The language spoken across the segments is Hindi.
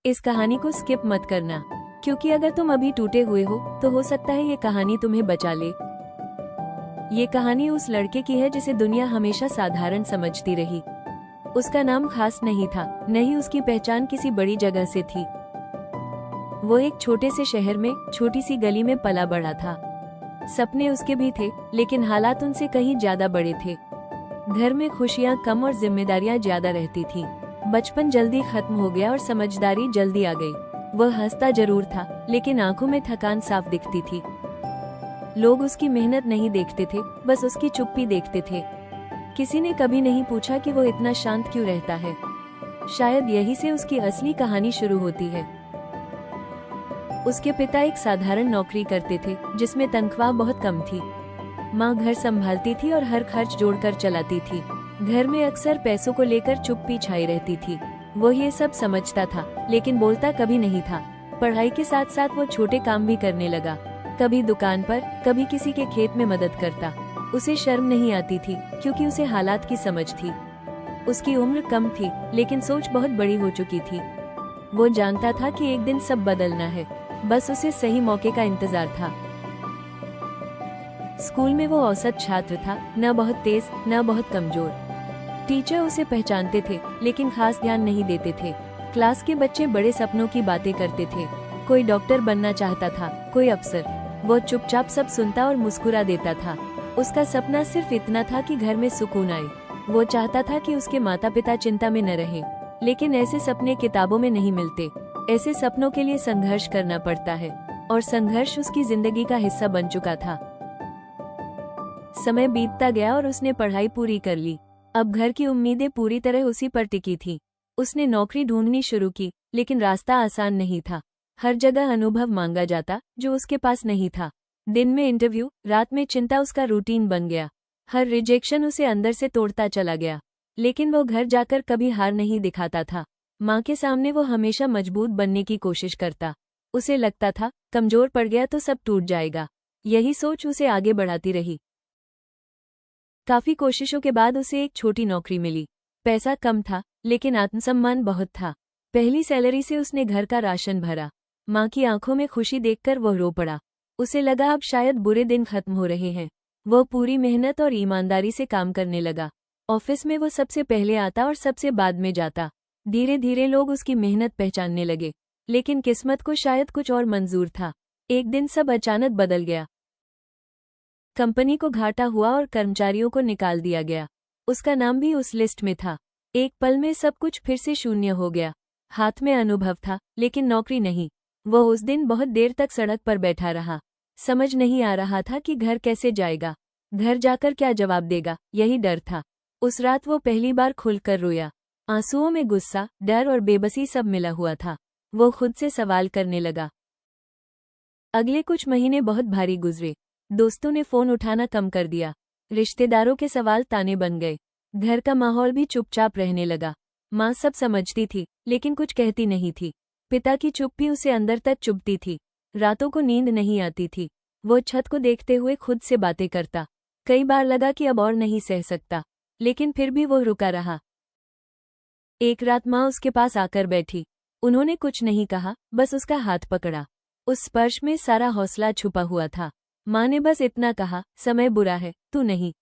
इस कहानी को स्किप मत करना, क्योंकि अगर तुम अभी टूटे हुए हो तो हो सकता है ये कहानी तुम्हें बचा ले। ये कहानी उस लड़के की है जिसे दुनिया हमेशा साधारण समझती रही। उसका नाम खास नहीं था, न ही उसकी पहचान किसी बड़ी जगह से थी। वो एक छोटे से शहर में छोटी सी गली में पला बढ़ा था। सपने उसके भी थे, लेकिन हालात उनसे कहीं ज्यादा बड़े थे। घर में खुशियां कम और जिम्मेदारियां ज्यादा रहती थी। बचपन जल्दी खत्म हो गया और समझदारी जल्दी आ गई। वह हंसता जरूर था, लेकिन आंखों में थकान साफ दिखती थी। लोग उसकी मेहनत नहीं देखते थे, बस उसकी चुप्पी देखते थे। किसी ने कभी नहीं पूछा कि वो इतना शांत क्यों रहता है। शायद यही से उसकी असली कहानी शुरू होती है। उसके पिता एक साधारण नौकरी करते थे, जिसमें तनख्वाह बहुत कम थी। माँ घर संभालती थी और हर खर्च जोड़कर चलाती थी। घर में अक्सर पैसों को लेकर चुप्पी छाई रहती थी। वो ये सब समझता था, लेकिन बोलता कभी नहीं था। पढ़ाई के साथ साथ वो छोटे काम भी करने लगा, कभी दुकान पर, कभी किसी के खेत में मदद करता। उसे शर्म नहीं आती थी, क्योंकि उसे हालात की समझ थी। उसकी उम्र कम थी, लेकिन सोच बहुत बड़ी हो चुकी थी। वो जानता था कि एक दिन सब बदलना है, बस उसे सही मौके का इंतजार था। स्कूल में वो औसत छात्र था, न बहुत तेज न बहुत कमजोर। टीचर उसे पहचानते थे, लेकिन खास ध्यान नहीं देते थे। क्लास के बच्चे बड़े सपनों की बातें करते थे। कोई डॉक्टर बनना चाहता था, कोई अफसर। वो चुपचाप सब सुनता और मुस्कुरा देता था। उसका सपना सिर्फ इतना था कि घर में सुकून आए। वो चाहता था कि उसके माता पिता चिंता में न रहें, लेकिन ऐसे सपने किताबों में नहीं मिलते। ऐसे सपनों के लिए संघर्ष करना पड़ता है, और संघर्ष उसकी जिंदगी का हिस्सा बन चुका था। समय बीतता गया और उसने पढ़ाई पूरी कर ली। अब घर की उम्मीदें पूरी तरह उसी पर टिकी थी। उसने नौकरी ढूंढनी शुरू की, लेकिन रास्ता आसान नहीं था। हर जगह अनुभव मांगा जाता, जो उसके पास नहीं था। दिन में इंटरव्यू, रात में चिंता उसका रूटीन बन गया। हर रिजेक्शन उसे अंदर से तोड़ता चला गया। लेकिन वो घर जाकर कभी हार नहीं दिखाता था। माँ के सामने वो हमेशा मजबूत बनने की कोशिश करता। उसे लगता था, कमजोर पड़ गया तो सब टूट जाएगा। यही सोच उसे आगे बढ़ाती रही। काफी कोशिशों के बाद उसे एक छोटी नौकरी मिली। पैसा कम था, लेकिन आत्मसम्मान बहुत था। पहली सैलरी से उसने घर का राशन भरा। माँ की आंखों में खुशी देखकर वह रो पड़ा। उसे लगा अब शायद बुरे दिन खत्म हो रहे हैं। वह पूरी मेहनत और ईमानदारी से काम करने लगा। ऑफिस में वो सबसे पहले आता और सबसे बाद में जाता। धीरे धीरे लोग उसकी मेहनत पहचानने लगे, लेकिन किस्मत को शायद कुछ और मंजूर था। एक दिन सब अचानक बदल गया। कंपनी को घाटा हुआ और कर्मचारियों को निकाल दिया गया। उसका नाम भी उस लिस्ट में था। एक पल में सब कुछ फिर से शून्य हो गया। हाथ में अनुभव था, लेकिन नौकरी नहीं। वह उस दिन बहुत देर तक सड़क पर बैठा रहा। समझ नहीं आ रहा था कि घर कैसे जाएगा, घर जाकर क्या जवाब देगा। यही डर था। उस रात वो पहली बार खुलकर रोया। आंसुओं में गुस्सा, डर और बेबसी सब मिला हुआ था। वो खुद से सवाल करने लगा। अगले कुछ महीने बहुत भारी गुजरे। दोस्तों ने फोन उठाना कम कर दिया। रिश्तेदारों के सवाल ताने बन गए। घर का माहौल भी चुपचाप रहने लगा। माँ सब समझती थी, लेकिन कुछ कहती नहीं थी। पिता की चुप्पी उसे अंदर तक चुभती थी। रातों को नींद नहीं आती थी। वो छत को देखते हुए खुद से बातें करता। कई बार लगा कि अब और नहीं सह सकता, लेकिन फिर भी वो रुका रहा। एक रात माँ उसके पास आकर बैठी। उन्होंने कुछ नहीं कहा, बस उसका हाथ पकड़ा। उस स्पर्श में सारा हौसला छुपा हुआ था। माँ ने बस इतना कहा, समय बुरा है, तू नहीं।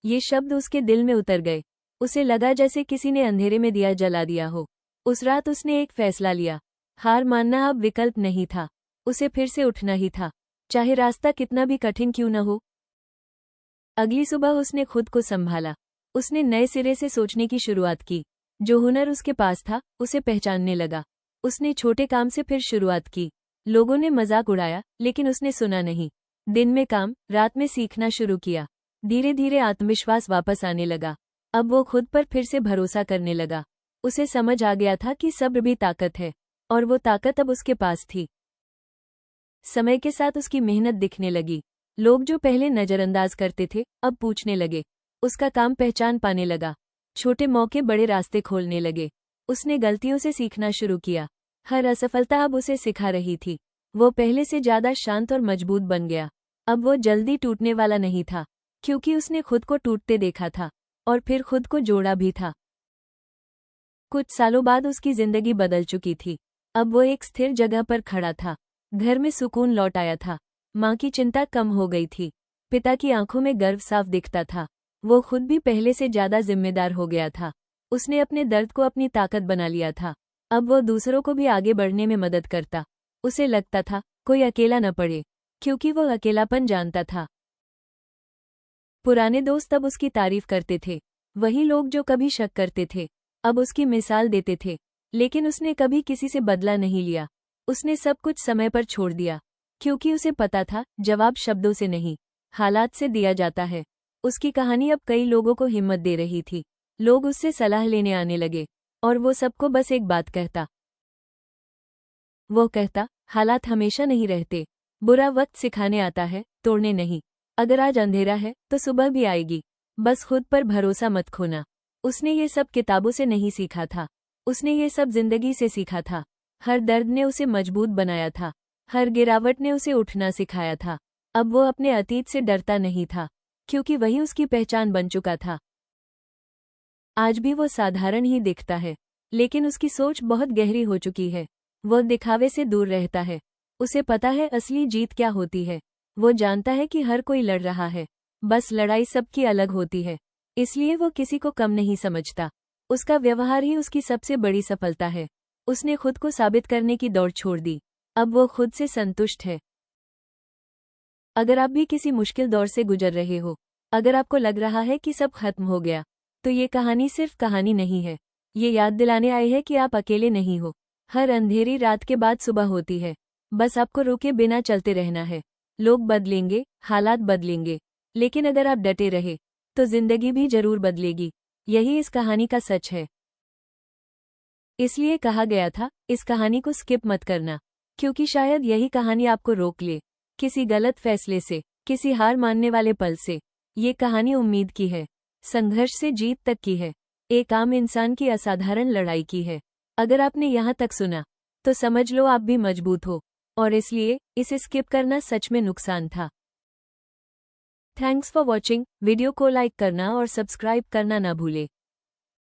ये शब्द उसके दिल में उतर गए। उसे लगा जैसे किसी ने अंधेरे में दिया जला दिया हो। उस रात उसने एक फैसला लिया। हार मानना अब विकल्प नहीं था। उसे फिर से उठना ही था, चाहे रास्ता कितना भी कठिन क्यों न हो। अगली सुबह उसने खुद को संभाला। उसने नए सिरे से सोचने की शुरुआत की। जो हुनर उसके पास था, उसे पहचानने लगा। उसने छोटे काम से फिर शुरुआत की। लोगों ने मजाक उड़ाया, लेकिन उसने सुना नहीं। दिन में काम, रात में सीखना शुरू किया। धीरे धीरे आत्मविश्वास वापस आने लगा। अब वो खुद पर फिर से भरोसा करने लगा। उसे समझ आ गया था कि सब्र भी ताकत है, और वो ताकत अब उसके पास थी। समय के साथ उसकी मेहनत दिखने लगी। लोग जो पहले नजरअंदाज करते थे, अब पूछने लगे। उसका काम पहचान पाने लगा। छोटे मौके बड़े रास्ते खोलने लगे। उसने गलतियों से सीखना शुरू किया। हर असफलता अब उसे सिखा रही थी। वो पहले से ज्यादा शांत और मजबूत बन गया। अब वो जल्दी टूटने वाला नहीं था, क्योंकि उसने खुद को टूटते देखा था, और फिर खुद को जोड़ा भी था। कुछ सालों बाद उसकी जिंदगी बदल चुकी थी। अब वो एक स्थिर जगह पर खड़ा था। घर में सुकून लौट आया था। माँ की चिंता कम हो गई थी। पिता की आंखों में गर्व साफ दिखता था। वो खुद भी पहले से ज्यादा जिम्मेदार हो गया था। उसने अपने दर्द को अपनी ताकत बना लिया था। अब वो दूसरों को भी आगे बढ़ने में मदद करता। उसे लगता था कोई अकेला न पड़े, क्योंकि वो अकेलापन जानता था। पुराने दोस्त अब उसकी तारीफ करते थे। वही लोग जो कभी शक करते थे, अब उसकी मिसाल देते थे। लेकिन उसने कभी किसी से बदला नहीं लिया। उसने सब कुछ समय पर छोड़ दिया, क्योंकि उसे पता था जवाब शब्दों से नहीं, हालात से दिया जाता है। उसकी कहानी अब कई लोगों को हिम्मत दे रही थी। लोग उससे सलाह लेने आने लगे, और वो सबको बस एक बात कहता। वो कहता, हालात हमेशा नहीं रहते। बुरा वक्त सिखाने आता है, तोड़ने नहीं। अगर आज अंधेरा है तो सुबह भी आएगी। बस खुद पर भरोसा मत खोना। उसने ये सब किताबों से नहीं सीखा था। उसने ये सब जिंदगी से सीखा था। हर दर्द ने उसे मजबूत बनाया था। हर गिरावट ने उसे उठना सिखाया था। अब वो अपने अतीत से डरता नहीं था, क्योंकि वही उसकी पहचान बन चुका था। आज भी वो साधारण ही दिखता है, लेकिन उसकी सोच बहुत गहरी हो चुकी है। वो दिखावे से दूर रहता है। उसे पता है असली जीत क्या होती है। वो जानता है कि हर कोई लड़ रहा है, बस लड़ाई सबकी अलग होती है। इसलिए वो किसी को कम नहीं समझता। उसका व्यवहार ही उसकी सबसे बड़ी सफलता है। उसने खुद को साबित करने की दौड़ छोड़ दी। अब वो खुद से संतुष्ट है। अगर आप भी किसी मुश्किल दौर से गुजर रहे हो, अगर आपको लग रहा है कि सब खत्म हो गया, तो ये कहानी सिर्फ कहानी नहीं है। ये याद दिलाने आई है कि आप अकेले नहीं हो। हर अंधेरी रात के बाद सुबह होती है। बस आपको रुके बिना चलते रहना है। लोग बदलेंगे, हालात बदलेंगे, लेकिन अगर आप डटे रहे, तो जिंदगी भी जरूर बदलेगी। यही इस कहानी का सच है। इसलिए कहा गया था, इस कहानी को स्किप मत करना, क्योंकि शायद यही कहानी आपको रोक ले, किसी गलत फैसले से, किसी हार मानने वाले पल से। ये कहानी उम्मीद की है, संघर्ष से जीत तक की है, एक आम इंसान की असाधारण लड़ाई की है। अगर आपने यहाँ तक सुना, तो समझ लो आप भी मजबूत हो, और इसलिए इसे स्किप करना सच में नुकसान था। Thanks for watching. वीडियो को लाइक करना और सब्सक्राइब करना ना भूले।